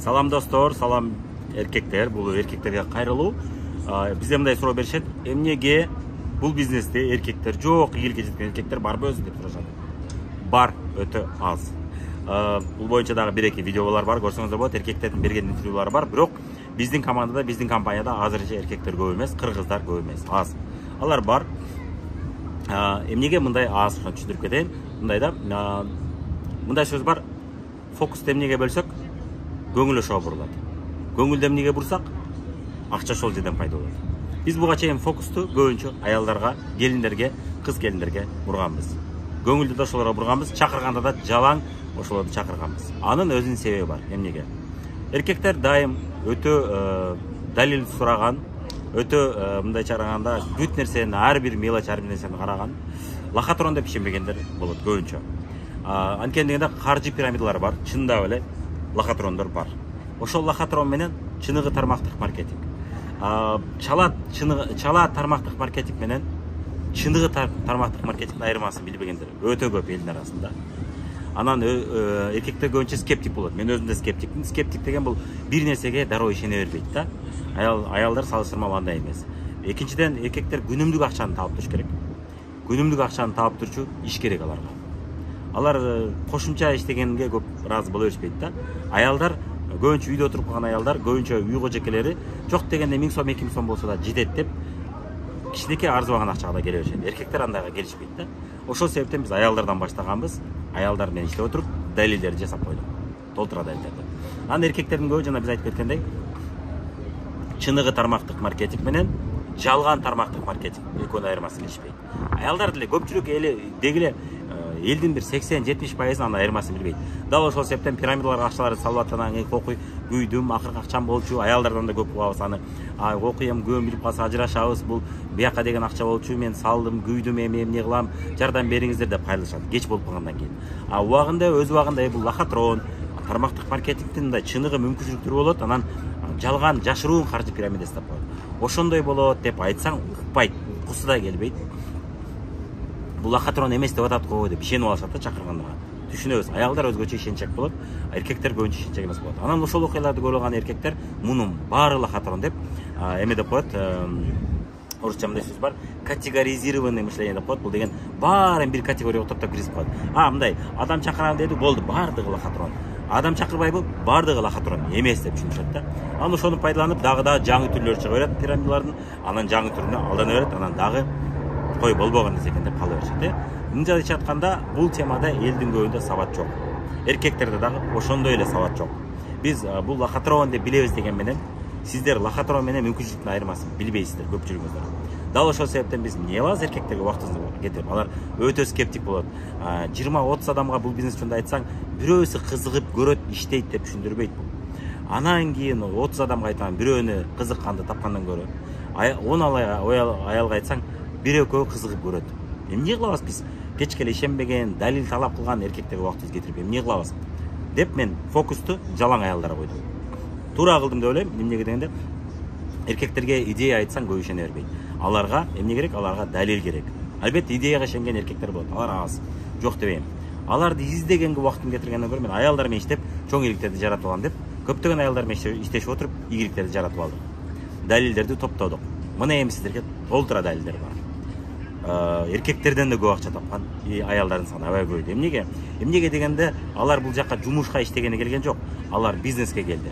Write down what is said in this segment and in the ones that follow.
Салам достор, салам эркектер, бул эркектерге кайрылуу. Бизде мындай суроо беришет. Эмнеге бул бизнесте эркектер жок, ийгиликке жеткен эркектер барбы өзү деп сурашат. Бар, өтө аз. Бул боюнча дагы бир-эки видеолор бар, көрсөңүздөр болот. Эркектердин берген интервьюлары бар, бирок биздин командада, биздин компанияда азырынча эркектер көп эмес, кыргыздар көп эмес, аз. Алар бар. Эмнеге мындай аз, түшүндүрүп кетейин. Мындай сөз бар. Фокусту эмнеге бөлсөк, көңүл ошого бурулат. Көңүлдү эмнеге бурсак, акча ошол жерден пайда болот. Биз буга чейин фокусту көбүнчө аялдарга, келиндерге, кыз келиндерге бурганбыз. Көңүлдү да ошолорго бурганбыз, чакырганда да жалаң ошолорду чакырганбыз. Анын өзүнүн себеби бар. Эмнеге? Эркектер дайым өтө далил сураган, өтө мындай чараганда бүт нерсени, ар бир мелочь, ар бир нерсени караган, лохотрон деп ишенбегендер болот көбүнчө. Анткени дегенде каржы пирамидалар бар, чындап эле лохотрондор бар. Ошол лохотрон менен чыныгы тармактык маркетинг. Чала тармактык маркетинг менен чыныгы тармактык маркетингдин айырмасын билбегендер өтө көп элдин арасында. Анан эркектер көбүнчө скептик болот. Мен өзүм да скептикмин. Скептик деген бул бир нерсеге дароо ишене бербейт да. Аялдар салыштырмалуу андай эмес. Экинчиден, эркектер күнүмдүк акчаны таап туруш керек. Күнүмдүк акчаны таап турчу иш керек аларга. Алар кошумча иштегенге көп ыраазы боло беришпейт да. Аялдар көбүнчө үйдө отуруп калган аялдар, көбүнчө үй кожокелери жок дегенде 1000 сом, 2000 сом болсо да жетет деп кичинекей арзыбаган акчага да келе беришет. Эркектер андайга келишпейт да. Ошол себептен биз аялдардан баштаганбыз. Аялдар менен иштеп отуруп, далилдерди жасап койдук. Толтура далилдерди. Анан эркектердин көбү жана биз айтып кеткендей, чыныгы тармактык маркетинг менен жалган тармактык маркетинг экөөнүн айырмасын билишпейт. Аялдар деле көпчүлүк дегиле элдин бир 80-70% анын айырмасын билбейт. Дал ошол себептен пирамидаларга акчаларды салып атсаң, окуй, күйдүм, акыркы акчам болчу, аялдардан да көп угабыз аны. Окуям, күйөөм билип калса ажырашабыз, бул бияка деген акча болчу, мен салдым, күйдүм, эмне кылам, жардам бериңиздер деп кайрылышат, кеч болуп калгандан кийин. Убагында өз убагында бул лохотрон, тармактык маркетингдин мындай чыныгы мүмкүнчүлүктөрү болот, анан жалган, жашыруун каржы пирамидасы деп коет. Ошондой болот деп айтсаң, укпайт, уккусу да келбейт. Бул лохотрон эмес деп атат го деп ишенип алышат да чакыргандарга. Түшүнөбүз. Аялдар өзгөчө ишенчек болот, эркектер көбүнчө ишенчек эмес болот. Анан ошол окуяларды көрүп алган эркектер мунун баары лохотрон деп эме деп коет. Орусча мындай сөз бар. Категоризированный мышление деп коет. Бул деген баарын бир категорияга топтоп киргизип коет. Мындай адам чакырам деди, болду, баардыгы лохотрон. Адам чакырбайбы, баардыгы лохотрон эмес деп түшүнүшөт да. Анан ошону пайдаланып дагы жаңы түрлөр чыга берет пирамидалардын. Анан жаңы түрүнө алдана берет, анан дагы кой болбогон нерсе экен деп кала беришет. Мынча айтып атканда, бул темада элдин көбүндө сабат жок. Эркектерде дагы ошондой эле сабат жок. Биз бул лохотрон деп билебиз деген менен сиздер лохотрон менен мүмкүнчүлүктүн айырмасын билбейсиздер көпчүлүгүңүздөр. Дал ошол себептен биз эмне кылабыз эркектерге убактыбызды кетирип, алар өтө скептик болот. 20-30 адамга бул бизнес жөнүндө айтсаң, бирөөсү кызыгып көрөт, иштейт деп түшүндүрбөйт бул. Анан кийин 30 адамга айтсаң, бирөөнү кызыкканды тапкандан көрө, 10 аялга айтсаң, бир-экөө кызыгып көрөт. Эмне кылабыз биз? Кечке эле ишенбеген, далил талап кылган эркектерге убактыбызды кетирип, эмне кылабыз деп мен фокусту жалаң аялдарга койдум. Туура кылдым деп ойлойм. Эмнеге дегенде, эркектерге идея айтсаң көп ишене бербейт. Аларга эмне керек? Аларга далил керек. Албетте идеяга ишенген эркектер болот. Алар аз. Жок дебейм. Аларды издегенге убактын кетиргенден көрө мен аялдар менен иштеп чоң ийгиликтерди жаратып алам деп, көптөгөн аялдар менен иштешип отуруп ийгиликтерди жаратып алдым. Далилдерди топтодук. Мына эми сиздерге толтура далилдер бар. Эркектерден да көп акча тапкан аялдардын саны аябай көп. Эмнеге дегенде, алар бул жакка жумушка иштегени келген жок. Алар бизнеске келди.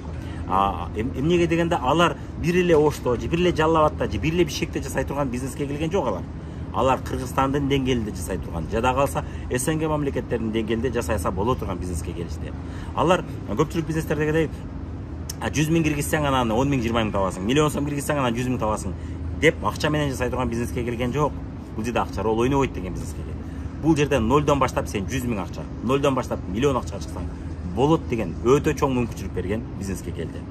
Эмнеге дегенде, алар бир эле Ошто, бир эле Жалал Абадта, бир эле Бишкекте жасай турган бизнеске келген жок алар. Алар Кыргызстандын деңгээлинде жасай турган, жада калса СНГ мамлекеттеринин деңгээлинде жасайса боло турган бизнеске келишти. Алар көпчүлүк бизнестердегидей 100 000 киргизсең анан 10 000, 20 000 табасың, миллион сом киргизсең анан 100 000 табасың деп акча менен жасай турган бизнеске келген жок. Бул жерде акча рол ойнобойт деген бизнеске келген. Бул жерде нолдон баштап сен 100 000 акча, нолдон баштап миллион акчага чыксаң болот деген өтө чоң мүмкүнчүлүк берген бизнеске келди.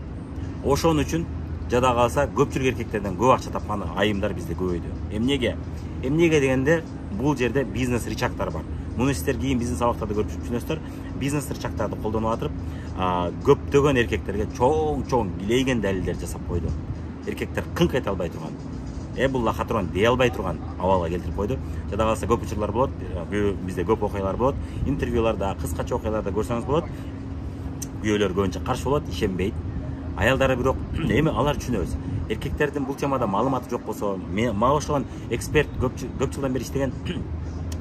Ошон үчүн жада калса көпчүлүк эркектерден көп акча тапкан айымдар бизде көбөйдү. Эмнеге дегенде, бул жерде бизнес рычагдар бар. Муну сиздер кийин бизнес сабактарда көрүп түшүнөсүздөр. Бизнес рычагдарды колдонуп атырып, көптөгөн эркектерге чоң килейген далилдер жасап койду. Эркектер кыңк эте албай турган, бул лохотрон дей албай турган абалга келтирип койду. Жада калса көп учурлар болот, бизде көп окуялар болот, интервьюларда, кыскача окуяларда көрсөңүз болот. күйөөлөр көбүнчө каршы болот, ишенбейт. Аялдары бирок эми алар түшүнөбүз. Эркектердин бул темада маалыматы жок болсо, мага окшогон эксперт көп жылдан бери иштеген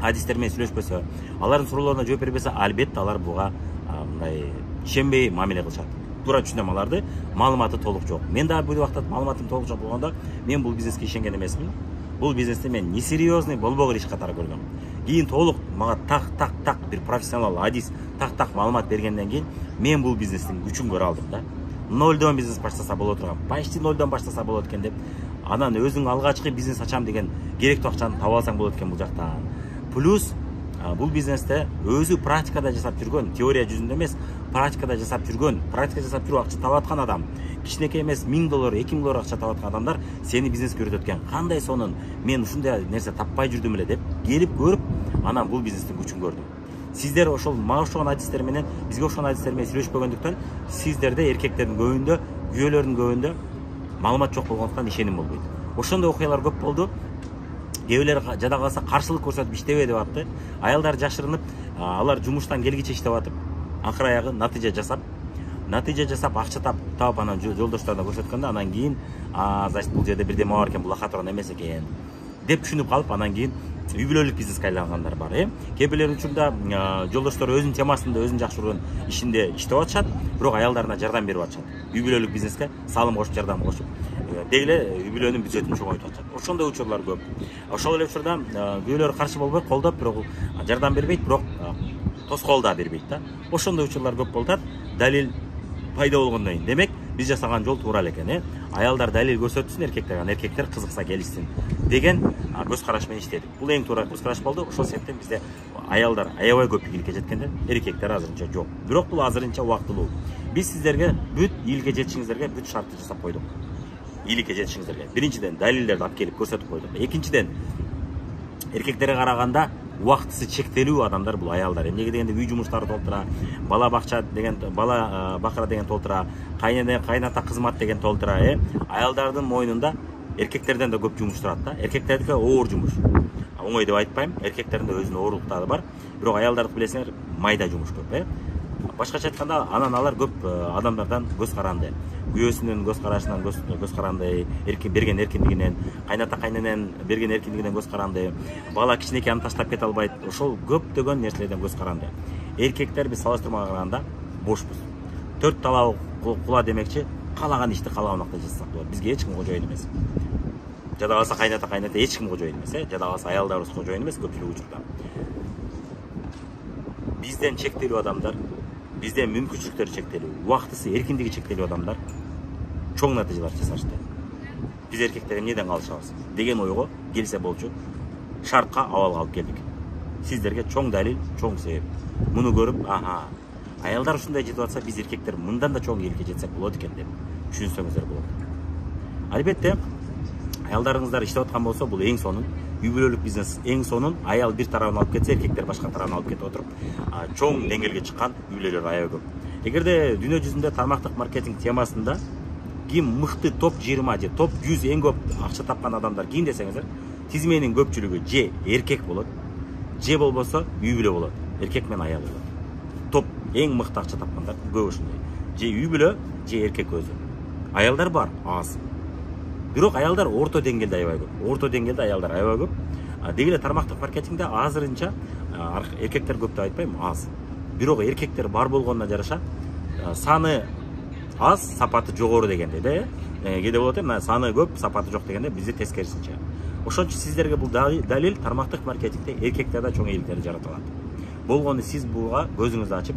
адистер менен сүйлөшпөсө, алардын суроолоруна жооп бербесе, албетте алар буга мындай ишенбей мамиле кылышат. Туура түшүнөм аларды, маалыматы толук жок. Мен дагы бул убакта маалыматым толук жок болгондо, мен бул бизнеске ишенген эмесмин. Бул бизнести мен несерьезный болбогор иш катары көргөм. Кийин толук мага так бир профессионал адис так маалымат бергенден кийин мен бул бизнестин күчүн көрө алдым да. Нолдон бизнес баштаса болот турган, почти нолдон баштаса болот экен деп. Анан өзүң алгачкы бизнес ачам деген керектүү акчаны таба алсаң болот экен бул жактан. Плюс бул бизнесте өзү практикада жасап жүргөн, теория жүзүндө эмес, практикада жасап жүргөн, практика жасап жүрүп акча таап аткан адам, кичинекей эмес $1000, $2000 акча таап аткан адамдар сени бизнеске үйрөтөт экен. Кандай сонун мен ушундай нерсе таппай жүрдүм эле деп келип көрүп, анан бул бизнестин күчүн көрдүм. Сиздер ошол мага окшогон адистер менен, бизге окшогон адистер менен сүйлөшпөгөндүктөн, сиздерде эркектердин көбүндө, күйөөлөрдүн көбүндө маалымат жок болгондуктан ишеним болбойт. Ошондой окуялар көп болду. Кээбилер жада калса каршылык көрсөтүп иштебей деп атты. Аялдар жашырынып, алар жумуштан келгиче иштеп атып, акыры аягы натыйжа жасап акча таап анан жолдошторуна көрсөткөндө, анан кийин значит бул жерде бирдеме бар экен, бул ахатрон эмес экен деп түшүнүп калып, анан кийин үй бүлөлүк бизнеске айлангандар бар. Кээ бирелер учурда жолдоштору өзүнүн темасында, өзүнүн жакшы көргөн ишинде иштеп атышат, бирок аялдарына жардам берип атышат. Үй бүлөлүк бизнеске салым кошуп, жардам кошуп, деги эле үй бүлөнүн бюджетин чоңойтуп атышат. Ошондой учурлар көп. Ошол эле учурда күйөөлөр каршы болбой, колдоп, бирок жардам бербейт, бирок тоскоол да бербейт да. Ошондой учурлар көп болуп атат. Далил пайда болгондон кийин, демек биз жасаган жол туура эле экен. Аялдар далил көрсөтсүн, эркектер кызыкса келишсин деген көз караш менен иштедик. Бул эң туура көз караш болду. Ошол себептен бизде аялдар аябай көп ийгиликке жеткенде, эркектер азырынча жок. Бирок бул азырынча убактылуу. Биз сиздерге бүт ийгиликке жетишиңиздерге бүт шартты жасап койдук. Ийгиликке жетишиңиздерге. Биринчиден далилдерди алып келип көрсөтүп койдук. Экинчиден эркектерге караганда убактысы чектелүү адамдар бул аялдар. Эмнеге дегенде үй жумуштары толтура, бала бакча деген, бала бакыра деген толтура, кайната кызмат деген толтура. Аялдардын мойнунда эркектерден да көп жумуш турат да. Эркектердики оор жумуш. Оңой деп айтпайм, эркектердин да өзүнүн оорлуктары бар. Бирок аялдарды билесиңер, майда жумуш көп. Башкача айтканда, анан алар көп адамдардан көз каранды. Күйөөсүнүн көз карашынан көз каранды, берген эркиндигинен, кайненен берген эркиндигинен көз каранды, бала кичинекей аны таштап кете албайт. Ошол көптөгөн нерселерден көз каранды. Эркектер биз салыштырмага караганда бошпуз. 4 талаа кула демекчи, каалаган ишти каалаган убакта жасасак болот. Бизге эч ким кожоюн эмес. Жада калса кайната эч ким кожоюн эмес, Жада калса аялдарыбыз кожоюн эмес көпчүлүк учурда. Бизден чектелүү адамдар, бизден мүмкүнчүлүктөрү чектелүү, убактысы, эркиндиги чектелүү адамдар чоң натыйжалар жасашты. Биз эркектер эмнеден калышабыз деген ойго келсе болчу, шартка абалга алып келдик. Сиздерге чоң далил, чоң себеп. Муну көрүп, аялдар ушундай жетип атса, биз эркектер мындан да чоң ийгиликке жетсек болот экен деп түшүнсөңүздөр болот. Албетте, аялдарыңыздар иштеп аткан болсо, бул эң сонун. Үй бүлөлүк бизнес эң сонун. Аял бир тарабын алып кетсе, эркектер башка тарабын алып кетип отуруп, чоң деңгээлге чыккан үй бүлөлөр аябай көп. Эгерде дүйнө жүзүндө тармактык маркетинг темасында ким мыкты топ 20 же топ 100 эң көп акча тапкан адамдар ким десеңиздер, тизменин көпчүлүгү же эркек болот, же болбосо үй бүлө болот. Эркек менен аял болот. Топ эң мыкты акча тапкандар көп ушундай. Же үй бүлө, же эркек өзү. Аялдар бар, аз. Бирок аялдар орто деңгээлде аябай көп. Орто деңгээлде аялдар аябай көп. Деги эле тармактык маркетингде азырынча эркектер көп деп айтпайм, аз. Бирок эркектер бар болгонуна жараша саны аз, сапаты жогору дегенде да. Кээде болот саны көп, сапаты жок дегенде, бизде тескерисинче. Ошон үчүн сиздерге бул далил тармактык маркетингде эркектерде чоң ийгиликтер жаратылат. Болгону сиз буга көзүңүздү ачып,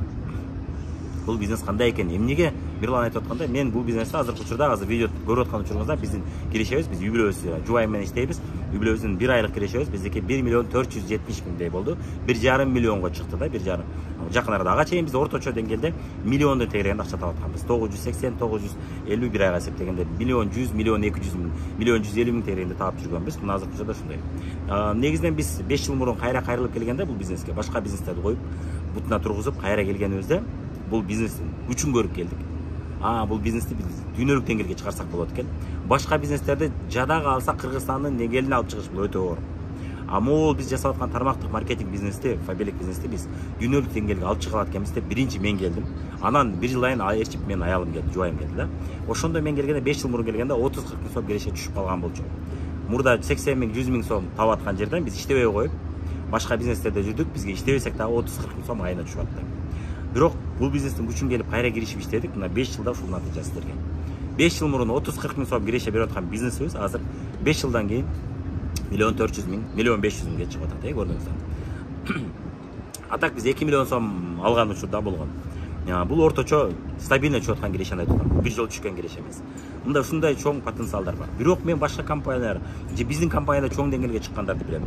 бул бизнес кандай экен, эмнеге Мирлан айтып аткандай, мен бул бизнесте азыркы учурда, азыр видео көрүп аткан учуруңузда биздин кирешебиз, биз үй бүлөбүз жубайым менен иштейбиз. Үй бүлөбүздүн 1 айлык кирешебиз биздики 1.470.000 болду. 1,5 миллионго чыкты да, 1,5. Жакын арада ага чейин биз орточо деңгээлде миллиондон тегерегенде акча таап атканбыз. 980-950 бир айга эсептегенде 1.100.000, 1.200.000, 1.150.000 тегерегенде таап жүргөнбүз. Мына азыркы учурда ушундай. Негизинен биз 5 жыл мурун кайра кайрылып келгенде бул бизнеске башка бизнестерди коюп, бутуна тургузуп кайра келгенибизде бул бизнестин күчүн көрүп келдик. Бул бизнести биз дүйнөлүк деңгээлге чыгарсак болот экен. Башка бизнестерди жада калса Кыргызстандын деңгээлине алып чыгыш бул өтө оор. Могул биз жасап аткан тармактык маркетинг бизнести, фабелик бизнести биз дүйнөлүк деңгээлге алып чыга алат экенбиз деп биринчи мен келдим. Анан 1 жыл айын ээрчип мен аялым келди, жубайым келди да. Ошондо мен келгенде 5 жыл мурун келгенде 30-40 миң сом киреше түшүп калган болчу. Мурда 80 миң, 100 миң сом таап аткан жерден биз иштебей коюп, башка бизнестерде жүрдүк, бизге иштебесек дагы 30-40 миң сом айына түшүп атты. Бирок бул бизнестин күчүн келип кайра киришип иштедик. Мына 5 жылда ушул натыйжасы берген. 5 жыл мурун 30-40 миң сом киреше берип аткан бизнесибиз азыр 5 жылдан кийин 1,4 миң, 1,5 миңге чыгып атат, көрдүңүздөр. Атак биз 2 миллион сом алган учурда болгон. Бул орточо стабильно чыгып аткан кирешени айтып атам. Бир жол түшкөн киреше эмес. Мында ушундай чоң потенциалдар бар. Бирок мен башка компаниялар, же биздин компанияда чоң деңгээлге чыккандарды билем.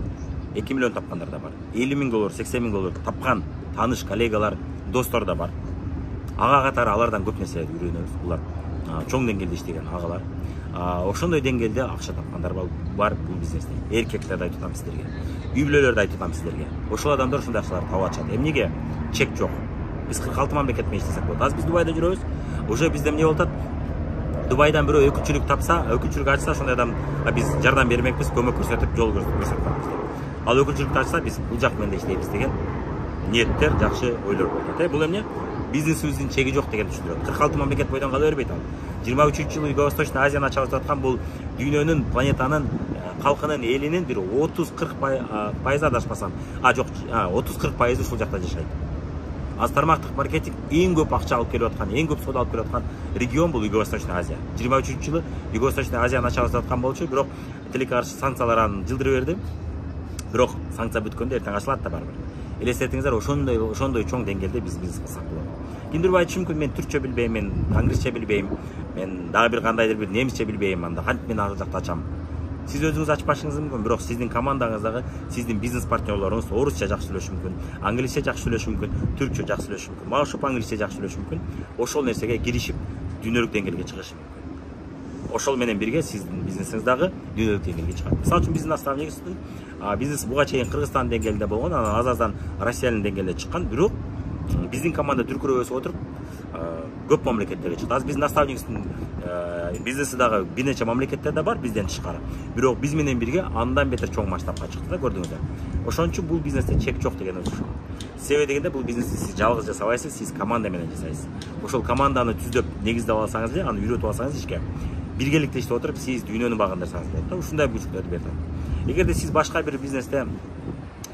2 миллион тапкандар да бар. 50 миң доллар, 80 миң доллар тапкан таныш, коллегалар, достор да бар. Ага катары алардан көп нерсе үйрөнөбүз. Булар чоң деңгээлде иштеген агалар. Ошондой деңгээлде акча тапкандар бар бул бизнесте. Эркектерди айтып атам сиздерге. Үй бүлөлөрдү айтып атам сиздерге. Ошол адамдар ушундай акчаларды таап атышат. Эмнеге? Чек жок. Биз 46 мамлекет менен иштесек болот. Азыр биз Дубайда жүрөбүз. Уже бизде эмне болуп атат? Дубайдан бирөө өкүлчүлүк тапса, өкүлчүлүк ачса, ошондой адам биз жардам бермекпиз, көмөк көрсөтүп, жол көрсөтүп атабыз. Ал өкүлчүлүктү ачса, биз бул жак менен иштейбиз деген ниеттер, жакшы ойлор болот. Бул эмне? Бизнесибиздин чеги жок деген түшүндүрөт. 46 мамлекет бойдон кала бербейт ал. 23-жылы Юго-Восточный Азияны ачабыз деп аткан бул дүйнөнүн, планетанын, калкынын, элинин бир 30-40% адашпасам, жок, 30-40% ушул жакта жашайт. Аз тармактык маркетинг эң көп акча алып келип аткан, эң көп соода алып келип аткан регион бул Юго-Восточный Азия. 23-жылы Юго-Восточный Азияны ачабыз деп аткан болчу, бирок тилекке каршы санкциялар аны жылдырып берди. Бирок санкция бүткөндө эртең ачылат да барбыр. Элестетиңиздер, ошондой чоң деңгээлде биз бизнес кылсак болот. Кимдир айтышы мүмкүн, мен түркчө билбейм, мен англисче билбейм, мен дагы бир кандайдыр бир немисче билбейм, анда кантип мен ал жакта ачам. Сиз өзүңүз ачпашыңыз мүмкүн, бирок сиздин командаңыздагы сиздин бизнес партнерлоруңуз орусча жакшы сүйлөшүшү мүмкүн, англисче жакшы сүйлөшүшү мүмкүн, түркчө жакшы сүйлөшүшү мүмкүн, машуп англисче жакшы сүйлөшүшү мүмкүн. Ошол нерсеге киришип, дүйнөлүк деңгээлге чыгышы мүмкүн. Ошол менен бирге сиздин бизнесиңиз дагы дүйнөлүк деңгээлге чыгат. Мисалы үчүн биздин наставнигибиздин бизнес буга чейин Кыргызстан деңгээлинде болгон, анан азаздан Россиянын деңгээлине чыккан, бирок биздин команда дүркүрөп өсүп отуруп көп мамлекеттерге чыкты. Азыр биздин наставнигибиздин бизнеси дагы бир нече мамлекеттерде бар бизден тышкары. Бирок биз менен бирге андан бетер чоң масштабка чыкты да, көрдүңүздөр. Ошон үчүн бул бизнесте чек жок деген сөз ушул. Себеби дегенде бул бизнести сиз жалгыз жасабайсыз, сиз команда менен жасайсыз. Ошол команданы түздөп, негиздеп алсаңыз же, аны үйрөтүп алсаңыз ишке, биргеликте иштеп отуруп сиз дүйнөнү багындырсаңыз болот да. Ушундай мүмкүнчүлүктөрдү берет. Эгерде сиз башка бир бизнесте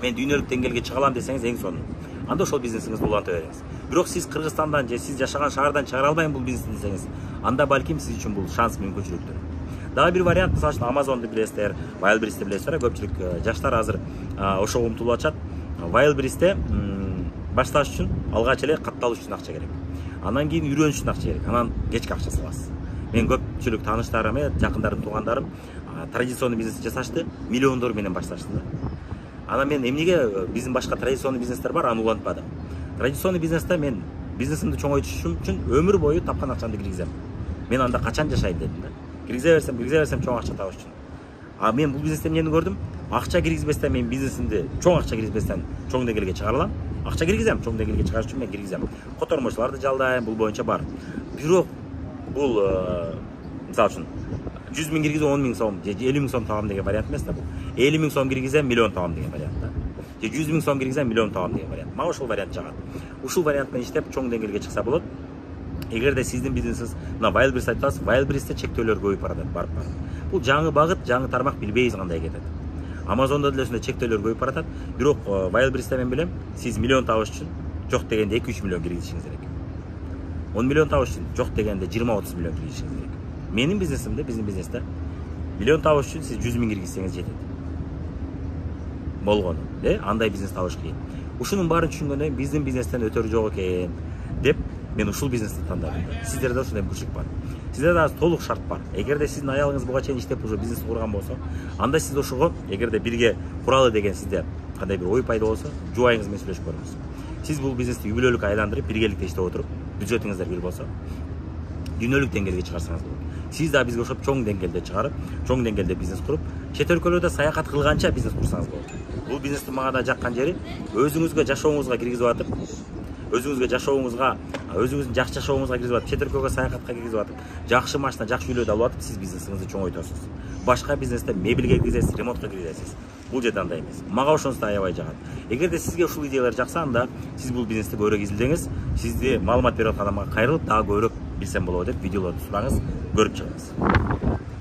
мен дүйнөлүк деңгээлге чыга алам десеңиз, эң сонун. Анда ошол бизнесиңизди уланта бериңиз. Бирок сиз Кыргызстандан же сиз жашаган шаардан чыгара албайм бул бизнести десеңиз, анда балким сиз үчүн бул шанс, мүмкүнчүлүктөр. Дагы бир вариант, мисалы үчүн Amazon'ду билесиздер, Wildberries'ти билесиздер, көпчүлүк жаштар азыр ошого умтулуп атышат. Wildberries'те башташ үчүн алгач эле катталыш үчүн акча керек. Андан кийин үйрөнүш үчүн акча керек. Анан кечки акча саласыз. Мен көпчүлүк тааныштарым, жакындарым, туугандарым традиционный бизнес жасашты, миллиондор менен башташты да. Анан мен эмнеге биздин башка традиционный бизнестер бар, аны улантпадым. Традиционный бизнесте мен бизнесимди чоңойтушум үчүн өмүр бою тапкан акчамды киргизем. Мен анда качан жашайм дедим да. Киргизе берсем чоң акча табыш үчүн. Мен бул бизнесте эмнени көрдүм? Акча киргизбестен мен бизнесимди чоң акча киргизбестен чоң деңгээлге чыгара алам. Акча киргизем, чоң деңгээлге чыгарыш үчүн мен киргизем. Котормочуларды жалдайм, бул боюнча бар. Бирок бул мисалы үчүн 100 миң киргизип 10 миң сом, же 50 миң сом табам деген вариант эмес да бул. 50 миң сом киргизем, миллион табам деген вариант да. Же 100 миң сом киргизем, миллион табам деген вариант. Мага ошол вариант жагат. Ушул вариант менен иштеп чоң деңгээлге чыкса болот. Эгерде сиздин бизнесиңиз, мына Wildberries айтып атасыз, Wildberries'те чектөөлөр көбөйүп барат. Бул жаңы багыт, жаңы тармак, билбейбиз кандай кетет. Amazon'да деле ушундай чектөөлөр көбөйүп баратат. Бирок Wildberries'те мен билем, сиз миллион табыш үчүн жок дегенде 2-3 миллион киргизишиңиз керек. 10 миллион табыш үчүн жок дегенде 20-30 миллион киргизишиңиз керек. Менин бизнесимде, биздин бизнесте миллион табыш үчүн сиз 100 миң киргизсеңиз жетет. Болгону, андай бизнес табыш кыйын. Ушунун баарын түшүнгөндөн биздин бизнестен өтөрү жок экен деп мен ушул бизнести тандадым. Сиздерде ушундай мүмкүнчүлүк бар. Сиздерде азыр толук шарт бар. Эгерде сиздин аялыңыз буга чейин иштеп уже бизнес курган болсо, анда сиз ошого эгерде бирге куралы деген сизде кандай бир ой пайда болсо, жубайыңыз менен сүйлөшүп көрүңүз. Сиз бул бизнести үй бүлөлүк айландырып, биргеликте иштеп отуруп, бюджетиңиздер бир болсо, дүйнөлүк деңгээлге чыгарсаңыз болот. Сиз да бизге ошоп чоң деңгээлде чыгарып, чоң деңгээлде бизнес куруп, чет өлкөлөрдө саякат кылганча бизнес курсаңыз болот. Бул бизнестин мага да жаккан жери өзүңүзгө жашооңузга киргизип атып, өзүңүзгө жашооңузга, өзүңүздүн жакшы жашооңузга киргизип атып, чет өлкөгө саякатка киргизип атып, жакшы машина, жакшы үйлөрдү алып атып, сиз бизнесиңизди чоңойтосуз. Башка бизнесте мебелге киргизесиз, ремонтко киргизесиз. бул жерде андай эмес. Мага ошонусу аябай жагат. Эгерде сизге ушул идеялар жакса, анда сиз бул бизнесте көбүрөөк изилдеңиз, сизди маалымат берип аткан адамга кайрылып, дагы көбүрөөк билсем болобу деп видеолорду сураңыз, көрүп чыгыңыз.